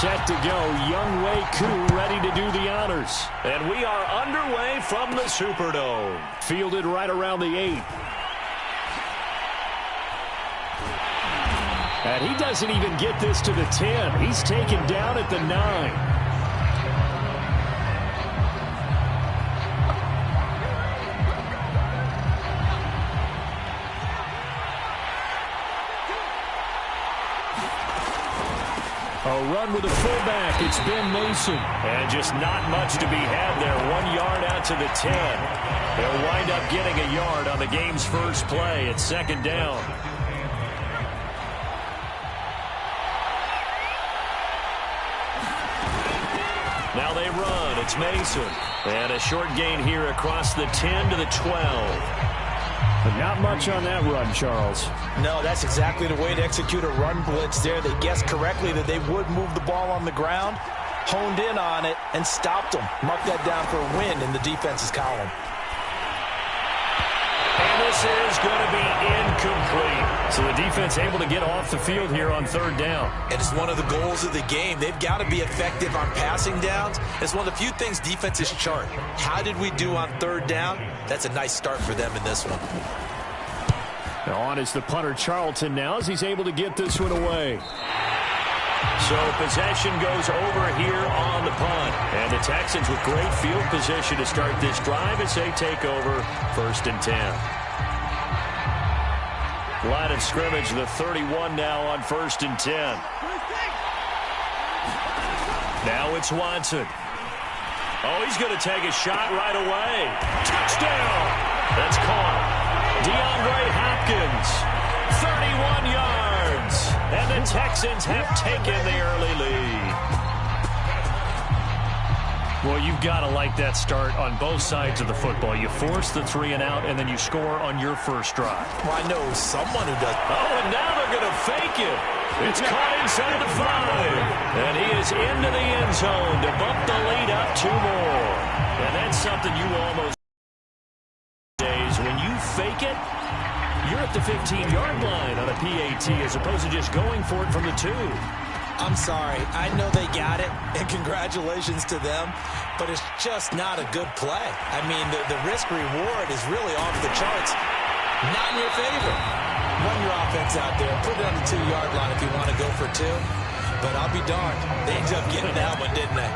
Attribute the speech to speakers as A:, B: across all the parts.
A: Set to go. Young Wei Koo ready to do the honors.
B: And we are underway from the Superdome.
A: Fielded right around the 8. And he doesn't even get this to the 10. He's taken down at the 9. A run with a fullback. It's Ben Mason.
B: And just not much to be had there. 1 yard out to the 10. They'll wind up getting a yard on the game's first play. It's second down. Now they run. It's Mason. And a short gain here across the 10 to the 12.
A: But not much on that run, Charles.
C: No, that's exactly the way to execute a run blitz there. They guessed correctly that they would move the ball on the ground, honed in on it, and stopped them. Mark that down for a win in the defense's column.
B: And this is going to be incomplete. So the defense able to get off the field here on third down.
C: And it's one of the goals of the game. They've got to be effective on passing downs. It's one of the few things defenses chart. How did we do on third down? That's a nice start for them in this one.
A: Now on is the punter Charlton now as he's able to get this one away.
B: So possession goes over here on the punt. And the Texans with great field position to start this drive as they take over first and 10. Line of scrimmage, the 31 now on first and 10. Now it's Watson. Oh, he's going to take a shot right away. Touchdown! That's caught. DeAndre Hopkins, 31 yards. And the Texans have taken the early lead.
A: Well, you've got to like that start on both sides of the football. You force the 3 and out, and then you score on your first drive.
C: Well, I know someone who does.
B: Oh, and now they're going to fake it. It's caught inside the 5. And he is into the end zone to bump the lead up 2 more. And that's something you almost days. When you fake it, you're at the 15-yard line on a PAT as opposed to just going for it from the 2.
C: I'm sorry. I know they got it, and congratulations to them, but it's just not a good play. I mean, the risk-reward is really off the charts. Not in your favor. Run your offense out there. Put it on the 2-yard line if you want to go for 2. But I'll be darned. They ended up getting that one, didn't they?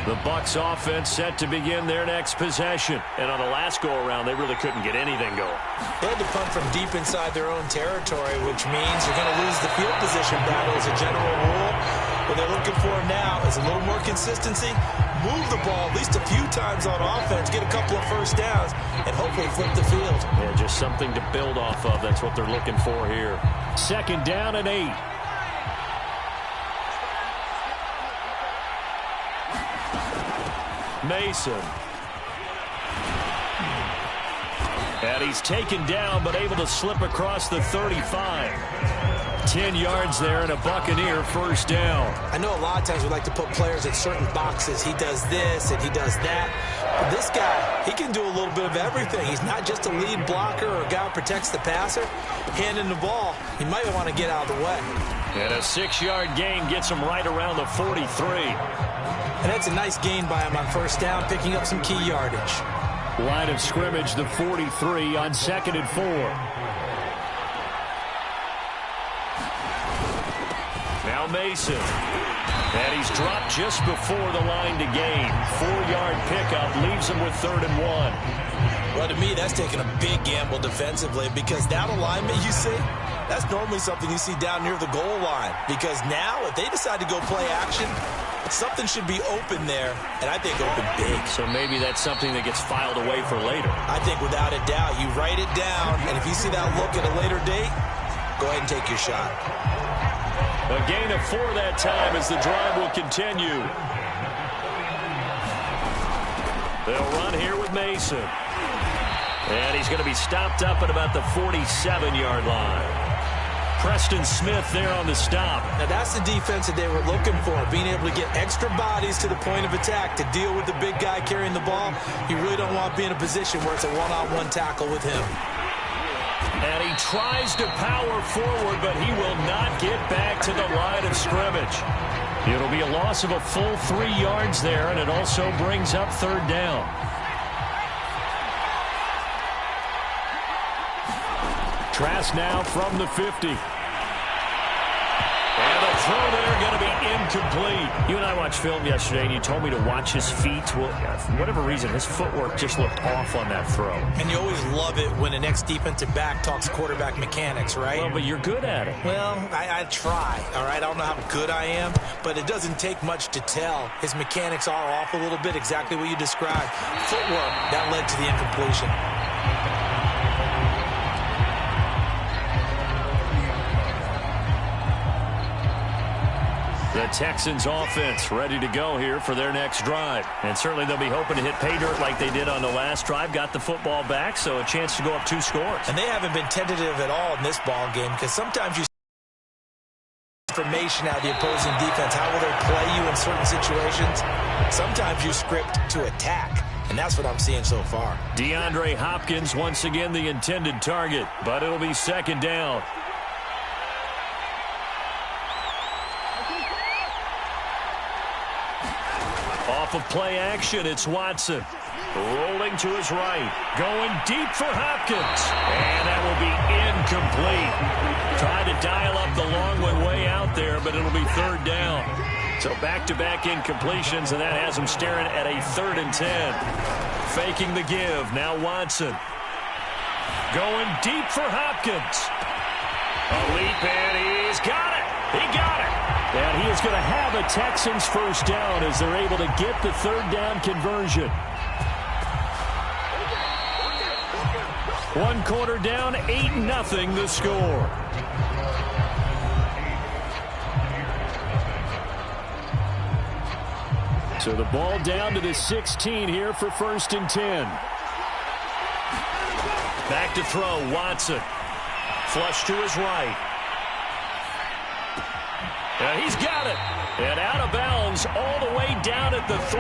B: The Bucs offense set to begin their next possession. And on the last go-around, they really couldn't get anything going.
C: They had to punt from deep inside their own territory, which means you're going to lose the field position battle as a general rule. What they're looking for now is a little more consistency, move the ball at least a few times on offense, get a couple of first downs, and hopefully flip the field.
B: Yeah, just something to build off of. That's what they're looking for here.
A: Second down and 8.
B: Mason. And he's taken down, but able to slip across the 35. 10 yards there and a Buccaneer first down.
C: I know a lot of times we like to put players in certain boxes. He does this and he does that. But this guy, he can do a little bit of everything. He's not just a lead blocker or a guy who protects the passer. Handing the ball, he might want to get out of the way.
B: And a 6-yard gain gets him right around the 43.
C: And that's a nice gain by him on first down, picking up some key yardage.
A: Line of scrimmage, the 43 on second and 4.
B: Now Mason. And he's dropped just before the line to gain. 4-yard pickup leaves him with 3rd and 1.
C: Well, to me, that's taking a big gamble defensively because that alignment you see, that's normally something you see down near the goal line. Because now, if they decide to go play action, something should be open there, and I think open big.
B: So maybe that's something that gets filed away for later.
C: I think without a doubt, you write it down, and if you see that look at a later date, go ahead and take your shot.
B: A gain of 4 that time as the drive will continue. They'll run here with Mason. And he's going to be stopped up at about the 47-yard line. Preston Smith there on the stop.
C: Now that's the defense that they were looking for, being able to get extra bodies to the point of attack to deal with the big guy carrying the ball. You really don't want to be in a position where it's a one-on-one tackle with him.
B: And he tries to power forward, but he will not get back to the line of scrimmage. It'll be a loss of a full 3 yards there, and it also brings up third down. Trask now from the 50. And the throw there going to be incomplete. You and I watched film yesterday, and you told me to watch his feet. Well, for whatever reason, his footwork just looked off on that throw.
C: And you always love it when the next defensive back talks quarterback mechanics, right?
B: Well, but you're good at it.
C: Well, I try, all right? I don't know how good I am, but it doesn't take much to tell. His mechanics are off a little bit, exactly what you described. Footwork, that led to the incompletion.
B: The Texans offense ready to go here for their next drive. And certainly they'll be hoping to hit pay dirt like they did on the last drive. Got the football back, so a chance to go up 2 scores.
C: And they haven't been tentative at all in this ball game because sometimes you see information out of the opposing defense. How will they play you in certain situations? Sometimes you script to attack. And that's what I'm seeing so far.
B: DeAndre Hopkins once again the intended target, but it'll be second down. Off of play action, it's Watson. Rolling to his right. Going deep for Hopkins. And that will be incomplete. Tried to dial up the long one way out there, but it'll be third down. So back-to-back incompletions, and that has him staring at a 3rd and 10. Faking the give. Now Watson. Going deep for Hopkins. A leap, and he's got it. He got it. And he is going to have a Texans first down as they're able to get the third down conversion. 1 quarter down, 8-0 the score. So the ball down to the 16 here for 1st and 10. Back to throw, Watson. Flush to his right. And he's got it. And out of bounds all the way down at the 3.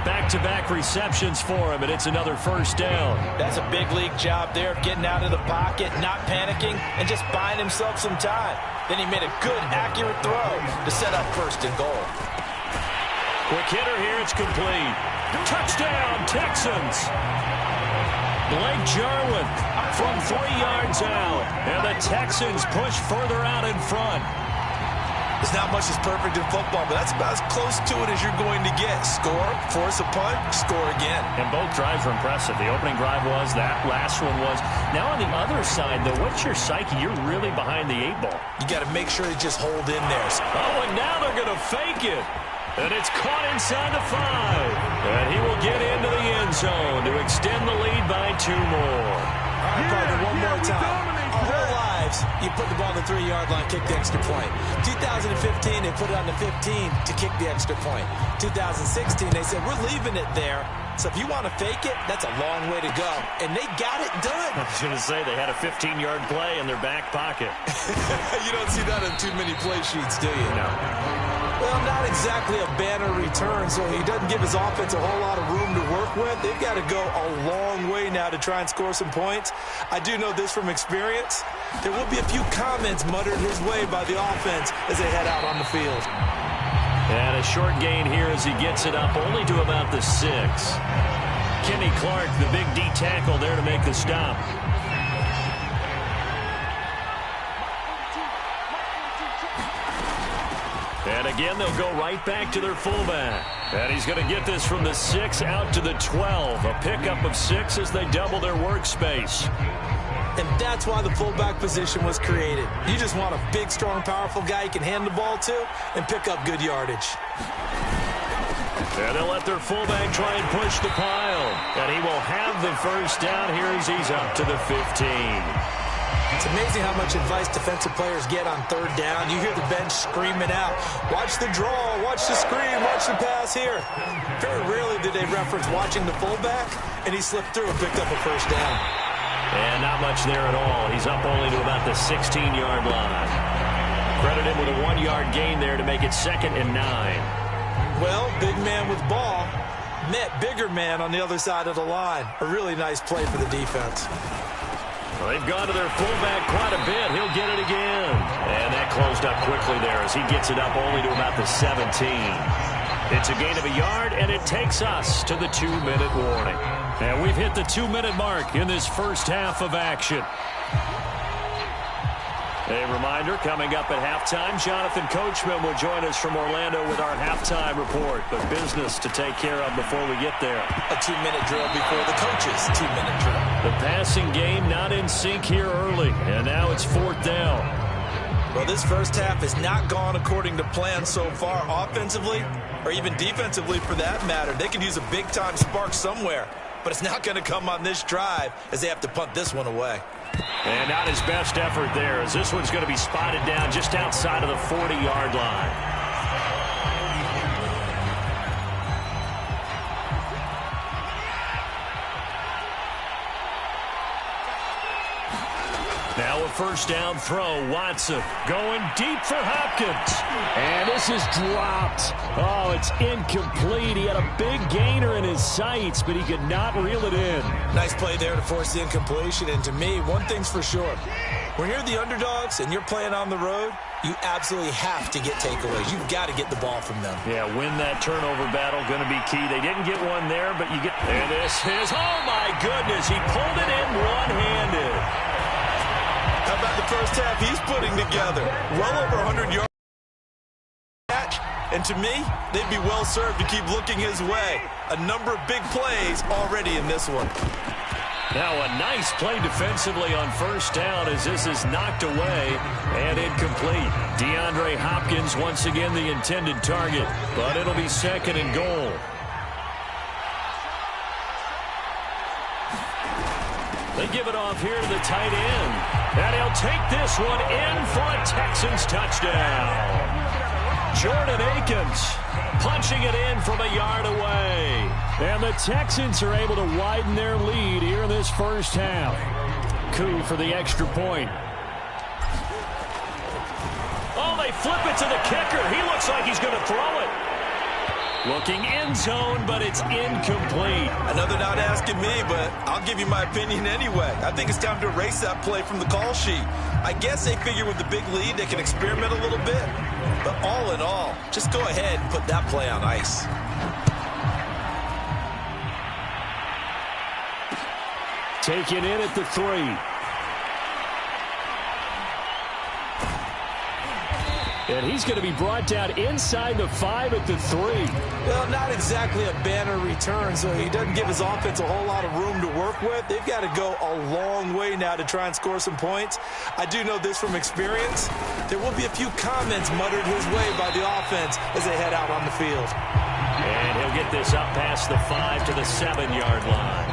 B: Back-to-back receptions for him, and it's another first down.
C: That's a big league job there of getting out of the pocket, not panicking, and just buying himself some time. Then he made a good, accurate throw to set up 1st and goal.
B: Quick hitter here, it's complete. Touchdown, Texans. Blake Jarwin from 3 yards out. And the Texans push further out in front.
C: There's not much that's perfect in football, but that's about as close to it as you're going to get. Score, force a punt, score again.
B: And both drives were impressive. The opening drive was, that last one was. Now on the other side, though, what's your psyche? You're really behind the 8 ball.
C: You got to make sure you just hold in there.
B: Oh, and now they're going to fake it. And it's caught inside the 5. And he will get into the end zone to extend the lead by 2 more.
C: All right, partner, one more time. Our whole lives, you put the ball on the 3-yard line, kick the extra point. 2015, they put it on the 15 to kick the extra point. 2016, they said, we're leaving it there. So if you want to fake it, that's a long way to go. And they got it done.
B: I was going to say, they had a 15-yard play in their back pocket.
C: You don't see that on too many play sheets, do you?
B: No.
C: Well, not exactly a banner return, so he doesn't give his offense a whole lot of room to work with. They've got to go a long way now to try and score some points. I do know this from experience. There will be a few comments muttered his way by the offense as they head out on the field.
B: And a short gain here as he gets it up only to about the 6. Kenny Clark, the big D tackle there to make the stop. And again, they'll go right back to their fullback. And he's going to get this from the 6 out to the 12. A pickup of 6 as they double their workspace.
C: And that's why the fullback position was created. You just want a big, strong, powerful guy you can hand the ball to and pick up good yardage.
B: And they'll let their fullback try and push the pile. And he will have the first down here as he's up to the 15.
C: It's amazing how much advice defensive players get on 3rd down. You hear the bench screaming out, watch the draw, watch the screen, watch the pass here. Very rarely do they reference watching the fullback, and he slipped through and picked up a first down.
B: And not much there at all. He's up only to about the 16-yard line. Credit him with a 1-yard gain there to make it 2nd and 9.
C: Well, big man with ball met bigger man on the other side of the line. A really nice play for the defense.
B: Well, they've gone to their fullback quite a bit. He'll get it again. And that closed up quickly there as he gets it up only to about the 17. It's a gain of a yard, and it takes us to the 2-minute warning.
A: And we've hit the 2-minute mark in this first half of action. A reminder, coming up at halftime, Jonathan Coachman will join us from Orlando with our halftime report. But business to take care of before we get there.
C: A 2-minute drill before the coaches' 2-minute drill.
A: The passing game not in sync here early, and now it's 4th down.
C: Well, this first half has not gone according to plan so far offensively, or even defensively for that matter. They could use a big-time spark somewhere, but it's not going to come on this drive as they have to punt this one away.
B: And not his best effort there, as this one's going to be spotted down just outside of the 40-yard line.
A: Now a first down throw. Watson going deep for Hopkins. And this is dropped. Oh, it's incomplete. He had a big gainer in his sights, but he could not reel it in.
C: Nice play there to force the incompletion. And to me, one thing's for sure. When you're the underdogs and you're playing on the road, you absolutely have to get takeaways. You've got to get the ball from them.
A: Yeah, win that turnover battle, going to be key. They didn't get one there, but you get...
B: And this is, oh my goodness, he pulled it in one-handed.
C: How about the first half he's putting together? Well over 100 yards. And to me, they'd be well served to keep looking his way. A number of big plays already in this one.
A: Now a nice play defensively on first down as this is knocked away and incomplete. DeAndre Hopkins once again the intended target, but it'll be 2nd and goal. They give it off here to the tight end. And he'll take this one in for a Texans touchdown. Jordan Akins punching it in from a yard away. And the Texans are able to widen their lead here in this first half. Coup for the extra point. Oh, they flip it to the kicker. He looks like he's going to throw it. Looking end zone, but it's incomplete.
C: Another not asking me, but I'll give you my opinion anyway. I think it's time to erase that play from the call sheet. I guess they figure with the big lead they can experiment a little bit. But all in all, just go ahead and put that play on ice.
A: Taken in at the 3. And he's going to be brought down inside the 5 at the 3.
C: Well, not exactly a banner return, so he doesn't give his offense a whole lot of room to work with. They've got to go a long way now to try and score some points. I do know this from experience. There will be a few comments muttered his way by the offense as they head out on the field.
B: And he'll get this up past the 5 to the 7-yard line.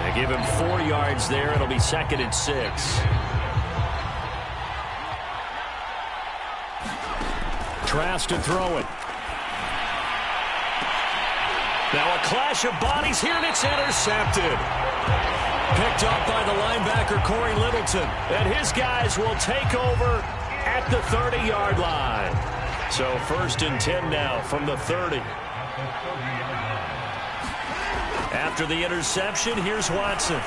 B: They give him 4 yards there. It'll be 2nd and 6.
A: Trask to throw it. Now a clash of bodies here, and it's intercepted. Picked up by the linebacker, Corey Littleton. And his guys will take over at the 30-yard line. So 1st and 10 now from the 30. After the interception, here's Watson.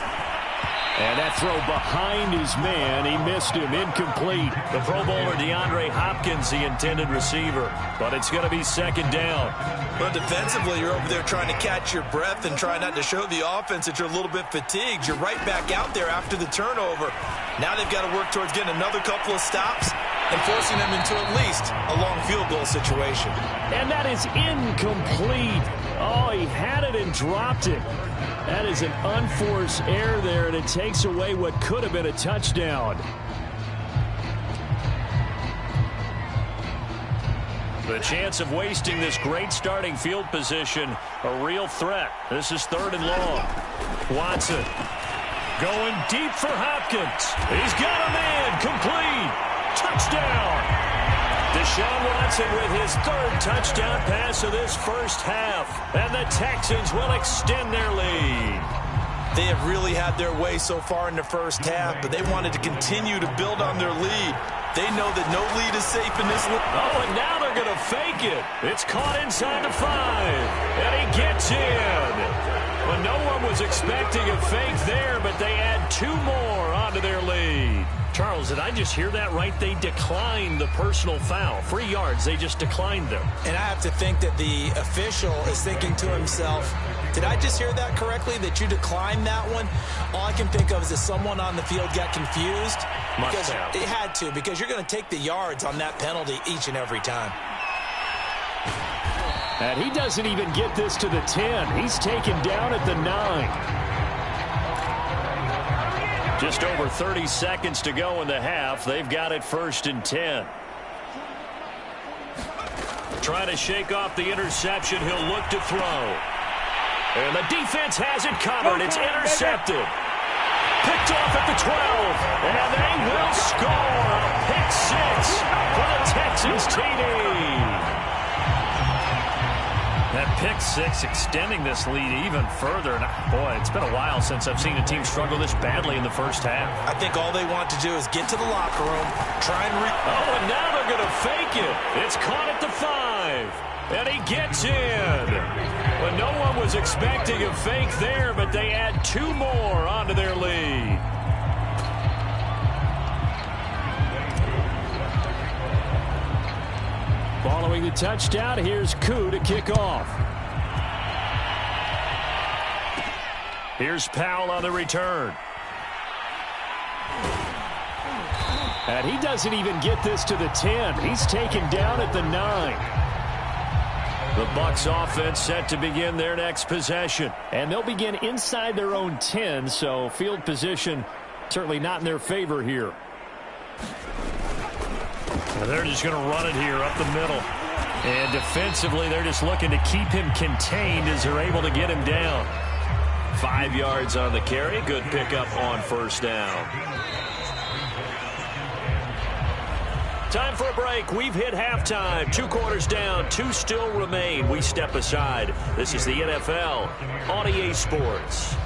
A: And that throw behind his man, he missed him, incomplete. The Pro Bowler DeAndre Hopkins, the intended receiver, but it's going to be 2nd down.
C: But defensively, you're over there trying to catch your breath and try not to show the offense that you're a little bit fatigued. You're right back out there after the turnover. Now they've got to work towards getting another couple of stops and forcing them into at least a long field goal situation.
A: And that is incomplete. Oh, he had it and dropped it. That is an unforced error there, and it takes away what could have been a touchdown. The chance of wasting this great starting field position, a real threat. This is 3rd and long. Watson going deep for Hopkins. He's got a man, complete. Touchdown. Deshaun Watson with his 3rd touchdown pass of this first half. And the Texans will extend their lead.
C: They have really had their way so far in the first half, but they wanted to continue to build on their lead. They know that no lead is safe in this one.
A: Oh, and now they're going to fake it. It's caught inside the 5, and he gets in. Well, no one was expecting a fake there, but they add 2 more onto their lead. Charles, did I just hear that right? They declined the personal foul. 3 yards, they just declined them.
C: And I have to think that the official is thinking to himself, did I just hear that correctly, that you declined that one? All I can think of is that someone on the field got confused.
A: Must have.
C: They had to, because you're going to take the yards on that penalty each and every time.
A: And he doesn't even get this to the 10. He's taken down at the 9. Just over 30 seconds to go in the half. They've got it 1st and 10. Trying to shake off the interception. He'll look to throw. And the defense has it covered. It's intercepted. Picked off at the 12. And they will score. A pick 6 for the Texans TD. That pick 6 extending this lead even further. And boy, it's been a while since I've seen a team struggle this badly in the first half.
C: I think all they want to do is get to the locker room, try and
A: Oh, and now they're going to fake it. It's caught at the 5. And he gets in. Well, no one was expecting a fake there, but they add 2 more onto their lead. Following the touchdown, here's Koo to kick off. Here's Powell on the return. And he doesn't even get this to the 10. He's taken down at the 9. The Bucs offense set to begin their next possession. And they'll begin inside their own 10, so field position certainly not in their favor here. Well, they're just going to run it here up the middle. And defensively, they're just looking to keep him contained as they're able to get him down. 5 yards on the carry. Good pickup on 1st down. Time for a break. We've hit halftime. 2 quarters down. 2 still remain. We step aside. This is the NFL on EA Sports.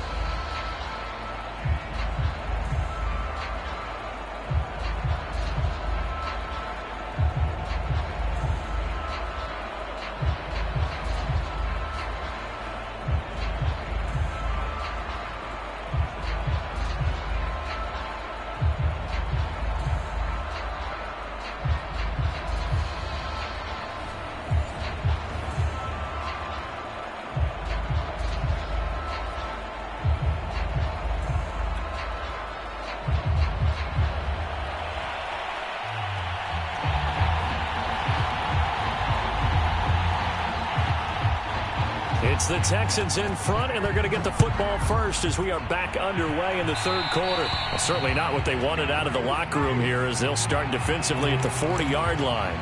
A: It's the Texans in front, and they're going to get the football first as we are back underway in the 3rd quarter. Well, certainly not what they wanted out of the locker room here as they'll start defensively at the 40-yard line.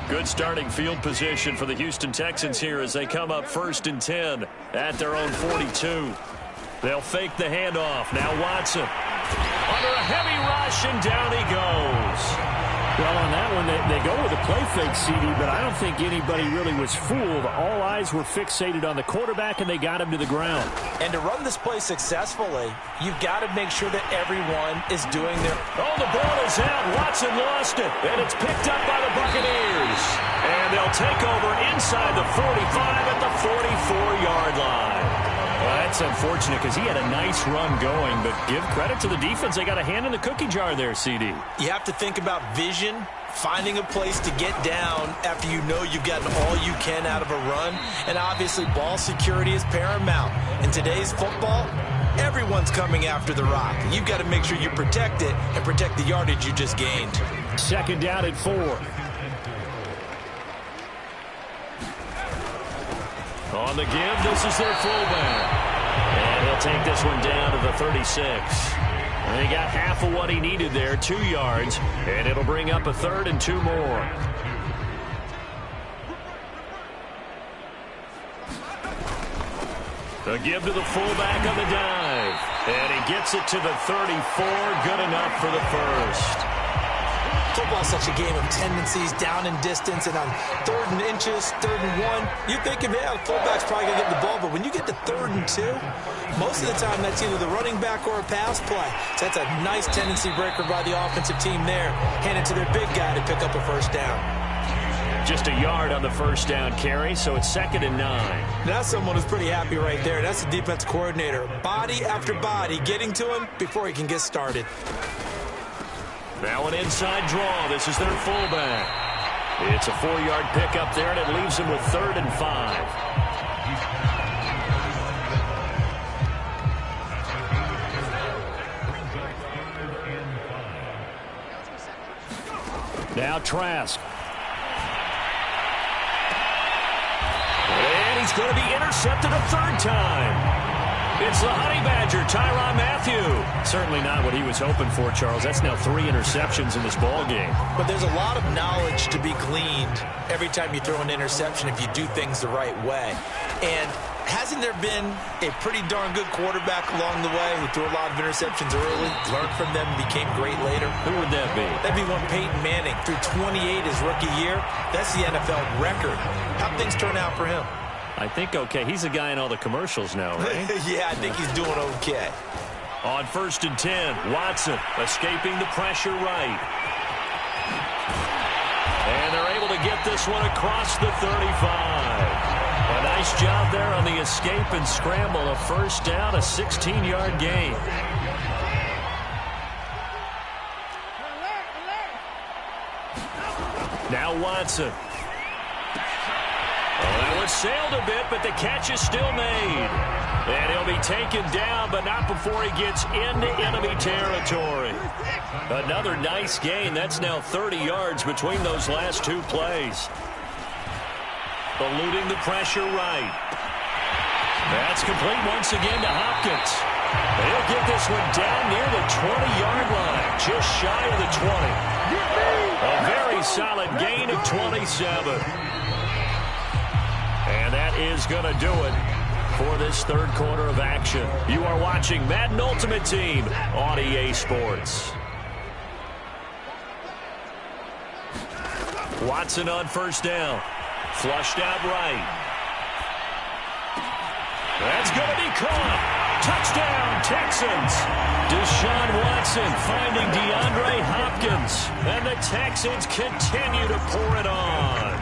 A: Good starting field position for the Houston Texans here as they come up 1st and 10 at their own 42. They'll fake the handoff. Now Watson. Under a heavy rush, and down he goes. Well, on that one, they go with a play fake, CD, but I don't think anybody really was fooled. All eyes were fixated on the quarterback, and they got him to the ground.
C: And to run this play successfully, you've got to make sure that everyone is doing their...
A: Oh, the ball is out. Watson lost it, and it's picked up by the Buccaneers. And they'll take over inside the 45 at the 44-yard line. Well, that's unfortunate because he had a nice run going, but give credit to the defense. They got a hand in the cookie jar there, CD.
C: You have to think about vision, finding a place to get down after you know you've gotten all you can out of a run, and obviously ball security is paramount. In today's football, everyone's coming after the rock. You've got to make sure you protect it and protect the yardage you just gained.
A: 2nd down at 4. On the give, this is their fullback. And he'll take this one down to the 36. And he got half of what he needed there, 2 yards. And it'll bring up a 3rd and 2 more. The give to the fullback on the dive. And he gets it to the 34. Good enough for the first.
C: Football's such a game of tendencies, down and distance, and on 3rd and inches, 3rd and 1, you're thinking, yeah, the fullback's probably going to get the ball. But when you get to 3rd and 2, most of the time that's either the running back or a pass play. So that's a nice tendency breaker by the offensive team there. Hand it to their big guy to pick up a first down.
A: Just a yard on the first down carry, so it's 2nd and 9.
C: That's someone who's pretty happy right there. That's the defense coordinator. Body after body getting to him before he can get started.
A: Now an inside draw. This is their fullback. It's a 4-yard pickup there, and it leaves him with 3rd and 5. Now Trask. And he's going to be intercepted a 3rd time. It's the Honey Badger, Tyrann Mathieu. Certainly not what he was hoping for, Charles. That's now 3 interceptions in this ball game.
C: But there's a lot of knowledge to be gleaned every time you throw an interception if you do things the right way. And hasn't there been a pretty darn good quarterback along the way who threw a lot of interceptions early, learned from them, and became great later?
A: Who would that be?
C: That'd be one Peyton Manning. Threw 28 his rookie year. That's the NFL record. How'd things turn out for him?
A: I think okay. He's a guy in all the commercials now, right?
C: Yeah, I think he's doing okay.
A: On 1st and 10, Watson escaping the pressure right. And they're able to get this one across the 35. A nice job there on the escape and scramble. A first down, a 16-yard gain. Now Watson. Well, that one sailed a bit, but the catch is still made. And he'll be taken down, but not before he gets into enemy territory. Another nice gain. That's now 30 yards between those last 2 plays. Eluding the pressure right. That's complete once again to Hopkins. He'll get this one down near the 20-yard line, just shy of the 20. A very solid gain of 27. And that is going to do it for this 3rd quarter of action. You are watching Madden Ultimate Team on EA Sports. Watson on 1st down. Flushed out right. That's going to be caught. Touchdown, Texans. Deshaun Watson finding DeAndre Hopkins. And the Texans continue to pour it on.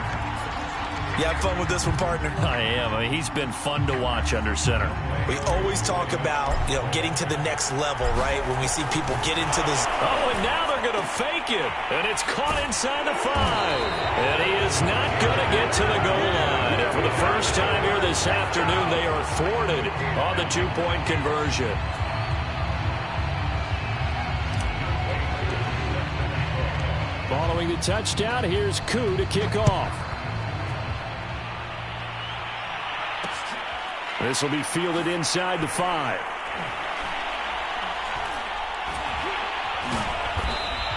C: You have fun with this one, partner?
A: I am. I mean, he's been fun to watch under center.
C: We always talk about, getting to the next level, right? When we see people get into this.
A: Oh, and now they're going to fake it. And it's caught inside the 5. And he is not going to get to the goal line. And for the first time here this afternoon, they are thwarted on the 2-point conversion. Following the touchdown, here's Koo to kick off. This will be fielded inside the 5.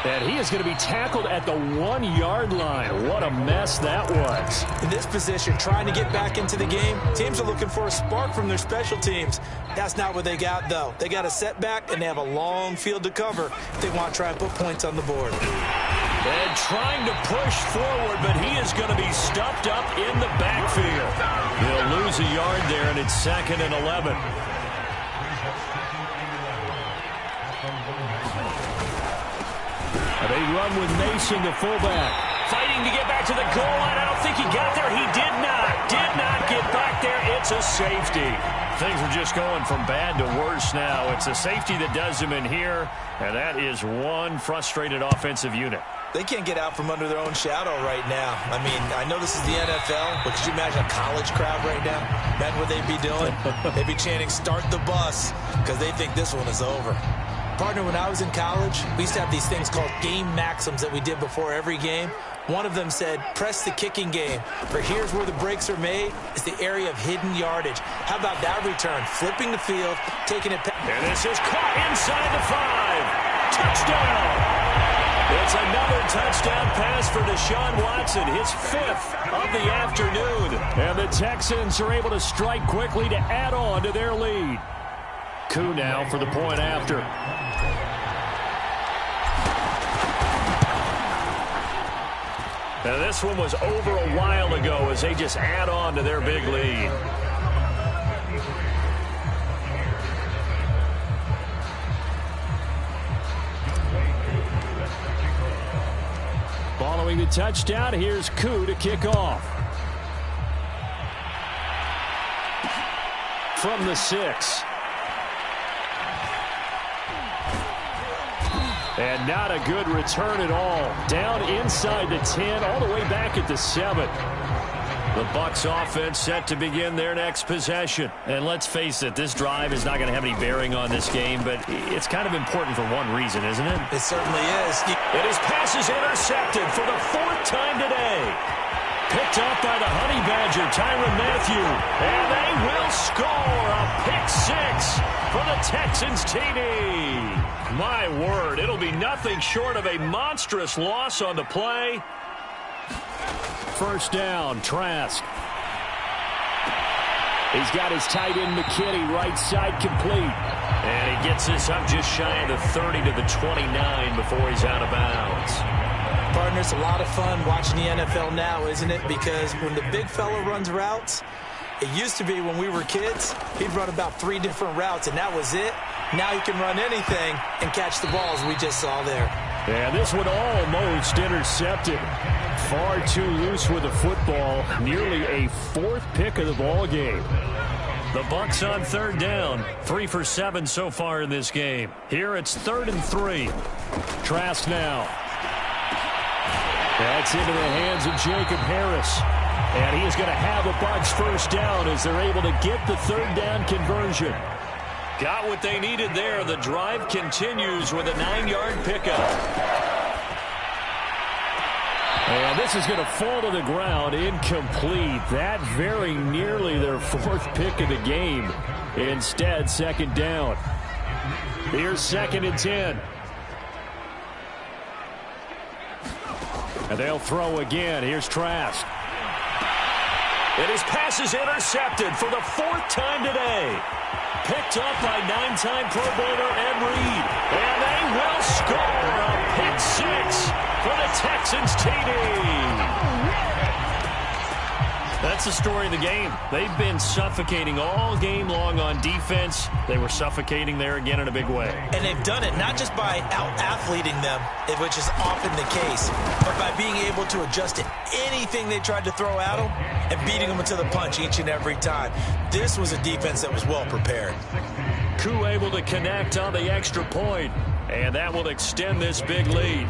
A: And he is going to be tackled at the 1-yard line. What a mess that was.
C: In this position, trying to get back into the game, teams are looking for a spark from their special teams. That's not what they got, though. They got a setback, and they have a long field to cover if they want to try and put points on the board.
A: And trying to push forward, but he is going to be stuffed up in the backfield. He'll lose a yard there, and it's 2nd and 11. They run with Mason, the fullback. Fighting to get back to the goal line. I don't think he got there. He did not get back there. It's a safety. Things are just going from bad to worse now. It's a safety that does him in here, and that is one frustrated offensive unit.
C: They can't get out from under their own shadow right now. I mean, I know this is the NFL, but could you imagine a college crowd right now? Imagine what they'd be doing. They'd be chanting, "Start the bus," because they think this one is over. Partner, when I was in college, we used to have these things called game maxims that we did before every game. One of them said, press the kicking game, for here's where the breaks are made. It's the area of hidden yardage. How about that return? Flipping the field, taking it.
A: And this is caught inside the 5. Touchdown! It's another touchdown pass for Deshaun Watson, his 5th of the afternoon. And the Texans are able to strike quickly to add on to their lead. Koo now for the point after. And this one was over a while ago as they just add on to their big lead. Following the touchdown, here's Koo to kick off. From the 6. And not a good return at all. Down inside the 10, all the way back at the 7. The Bucs offense set to begin their next possession. And let's face it, this drive is not going to have any bearing on this game, but it's kind of important for one reason, isn't it?
C: It certainly is.
A: And his pass is intercepted for the 4th time today. Picked up by the Honey Badger, Tyrann Mathieu. And they will score a pick 6 for the Texans TD. My word, it'll be nothing short of a monstrous loss on the play. First down, Trask. He's got his tight end McKinney right side complete. And he gets this up just shy of the 30 to the 29 before he's out of bounds.
C: Partner, it's a lot of fun watching the NFL now, isn't it? Because when the big fella runs routes, it used to be when we were kids, he'd run about 3 different routes, and that was it. Now he can run anything and catch the balls we just saw there.
A: And this one almost intercepted. Far too loose with the football. Nearly a 4th pick of the ball game. The Bucs on 3rd down. 3 for 7 so far in this game. Here it's 3rd and 3. Trask now. That's into the hands of Jacob Harris. And he is going to have a Bucs first down as they're able to get the 3rd down conversion. Got what they needed there. The drive continues with a 9-yard pickup. And this is going to fall to the ground, incomplete. That very nearly their 4th pick of the game. Instead, 2nd down. Here's 2nd and 10. And they'll throw again. Here's Trask. And his pass is intercepted for the 4th time today. Picked up by 9-time Pro Bowler Ed Reed. And they will score a pick 6 for the Texans TD. That's the story of the game. They've been suffocating all game long on defense. They were suffocating there again in a big way.
C: And they've done it not just by out-athleting them, which is often the case, but by being able to adjust to anything they tried to throw at them and beating them to the punch each and every time. This was a defense that was well prepared.
A: Koo able to connect on the extra point, and that will extend this big lead.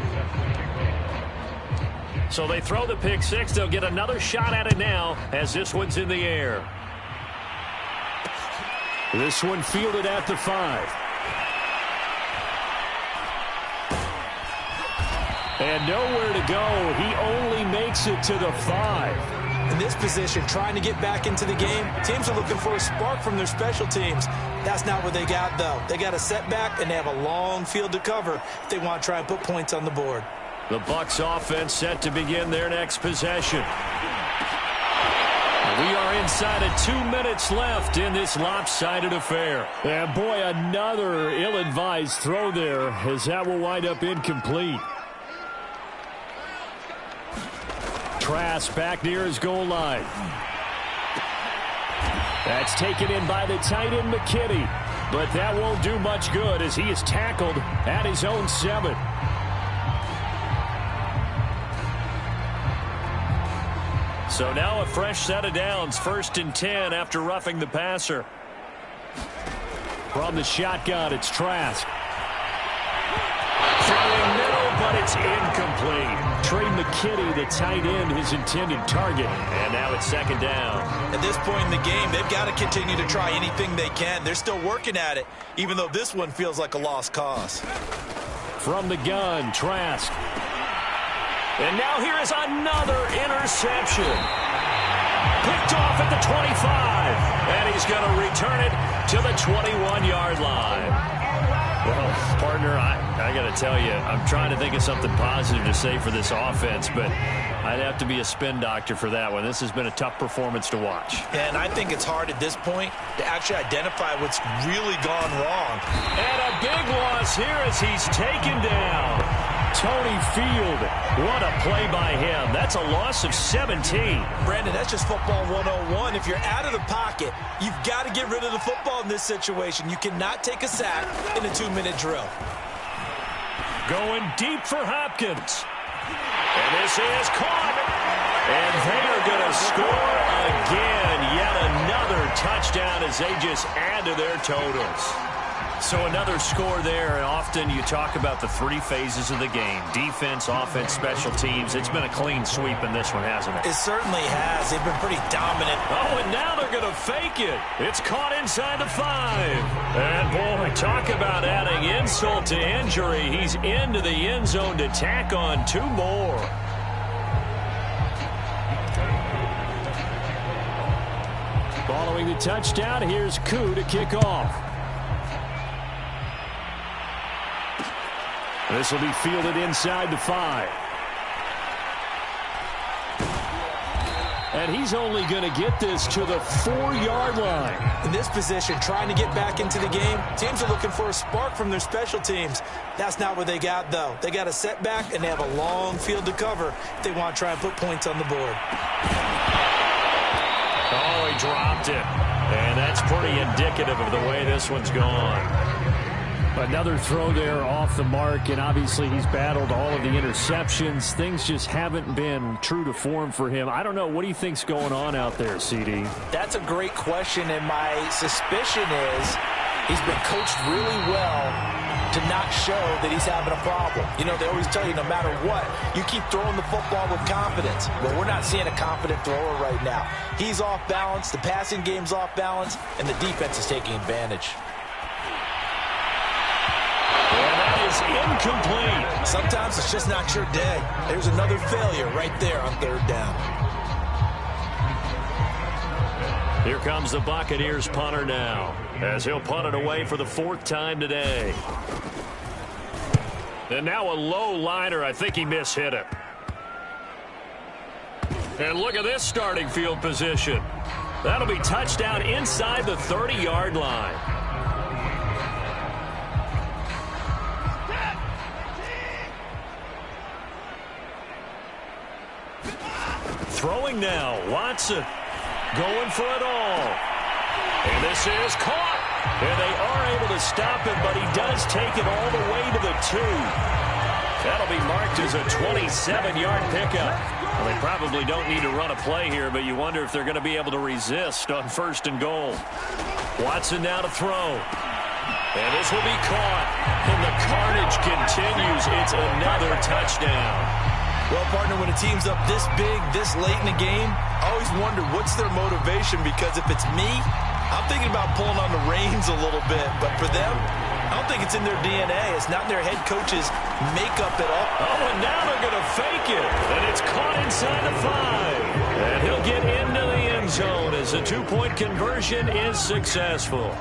A: So they throw the pick 6. They'll get another shot at it now as this one's in the air. This one fielded at the 5. And nowhere to go. He only makes it to the 5.
C: In this position, trying to get back into the game, teams are looking for a spark from their special teams. That's not what they got, though. They got a setback, and they have a long field to cover if they want to try and put points on the board.
A: The Bucs offense set to begin their next possession. We are inside of 2 minutes left in this lopsided affair. And boy, another ill-advised throw there as that will wind up incomplete. Trask back near his goal line. That's taken in by the tight end McKinney. But that won't do much good as he is tackled at his own 7. So now a fresh set of downs. 1st and 10 after roughing the passer. From the shotgun, it's Trask. Throwing middle, but it's incomplete. Trey McKinney, the tight end, his intended target. And now it's 2nd down.
C: At this point in the game, they've got to continue to try anything they can. They're still working at it, even though this one feels like a lost cause.
A: From the gun, Trask. And now here is another interception. Picked off at the 25. And he's going to return it to the 21-yard line. Well, partner, I got to tell you, I'm trying to think of something positive to say for this offense, but I'd have to be a spin doctor for that one. This has been a tough performance to watch.
C: And I think it's hard at this point to actually identify what's really gone wrong.
A: And a big loss here as he's taken down. Tony Field. What a play by him. That's a loss of 17.
C: Brandon, that's just football 101. If you're out of the pocket, you've got to get rid of the football in this situation. You cannot take a sack in a 2-minute drill.
A: Going deep for Hopkins. And this is caught. And they are going to score again. Yet another touchdown as they just add to their totals. So another score there. And often you talk about the three phases of the game. Defense, offense, special teams. It's been a clean sweep in this one, hasn't it?
C: It certainly has. They've been pretty dominant.
A: Oh, and now they're going to fake it. It's caught inside the 5. And, boy, talk about adding insult to injury. He's into the end zone to tack on 2 more. Following the touchdown, here's Koo to kick off. This will be fielded inside the 5. And he's only going to get this to the 4-yard line.
C: In this position, trying to get back into the game, teams are looking for a spark from their special teams. That's not what they got, though. They got a setback, and they have a long field to cover if they want to try and put points on the board.
A: Oh, he dropped it. And that's pretty indicative of the way this one's gone. Another throw there off the mark, and obviously he's battled all of the interceptions. Things just haven't been true to form for him. I don't know. What do you think's going on out there, CD?
C: That's a great question, and my suspicion is he's been coached really well to not show that he's having a problem. You know, they always tell you no matter what, you keep throwing the football with confidence. Well, we're not seeing a confident thrower right now. He's off balance, the passing game's off balance, and the defense is taking advantage.
A: And that is incomplete.
C: Sometimes it's just not your day. There's another failure right there on 3rd down.
A: Here comes the Buccaneers punter now, as he'll punt it away for the 4th time today. And now a low liner. I think he mishit it. And look at this starting field position. That'll be touchdown inside the 30-yard line. Throwing now, Watson going for it all. And this is caught. And they are able to stop him, but he does take it all the way to the 2. That'll be marked as a 27-yard pickup. Well, they probably don't need to run a play here, but you wonder if they're going to be able to resist on 1st and goal. Watson now to throw. And this will be caught. And the carnage continues. It's another touchdown.
C: Well, partner, when a team's up this big, this late in the game, I always wonder what's their motivation, because if it's me, I'm thinking about pulling on the reins a little bit. But for them, I don't think it's in their DNA. It's not in their head coach's makeup at all.
A: Oh, and now they're going to fake it. And it's caught inside the 5. And he'll get into the end zone as the 2-point conversion is successful.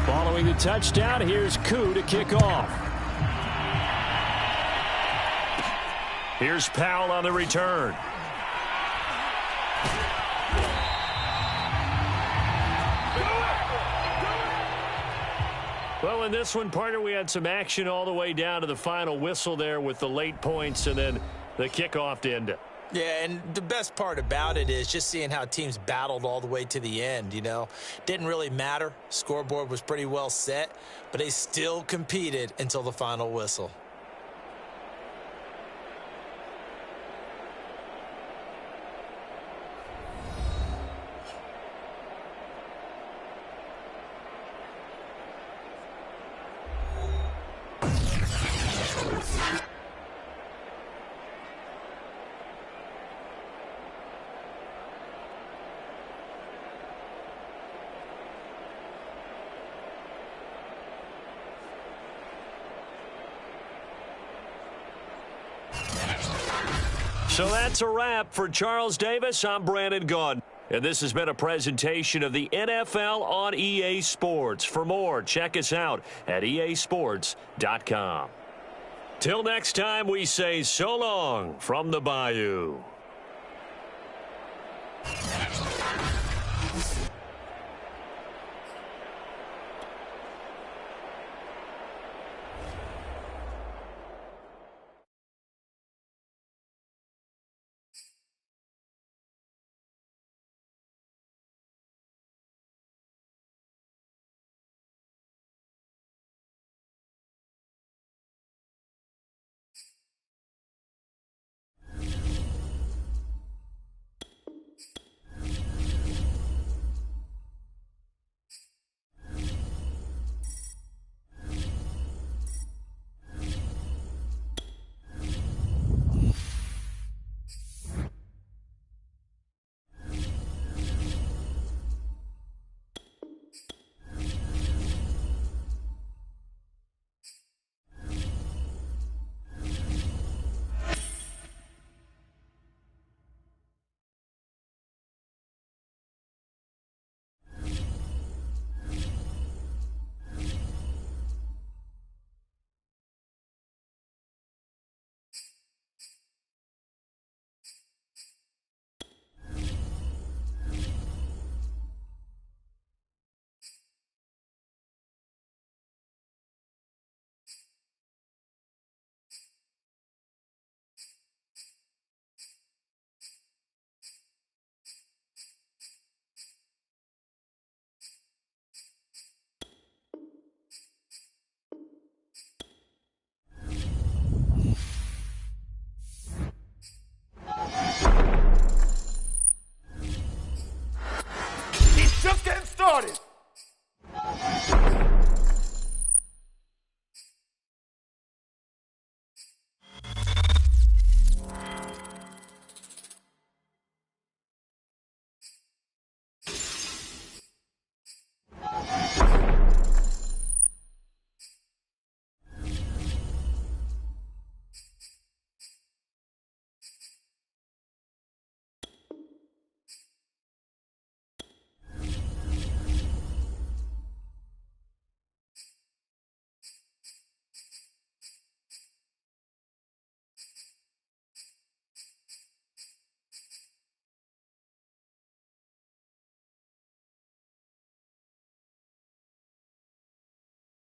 A: Following the touchdown, here's Koo to kick off. Here's Powell on the return. Well, in this one, partner, we had some action all the way down to the final whistle there with the late points and then the kickoff to end it.
C: Yeah, and the best part about it is just seeing how teams battled all the way to the end, you know. Didn't really matter. Scoreboard was pretty well set, but they still competed until the final whistle.
A: So that's a wrap for Charles Davis. I'm Brandon Gaudin. And this has been a presentation of the NFL on EA Sports. For more, check us out at easports.com. Till next time, we say so long from the Bayou.
D: getting started.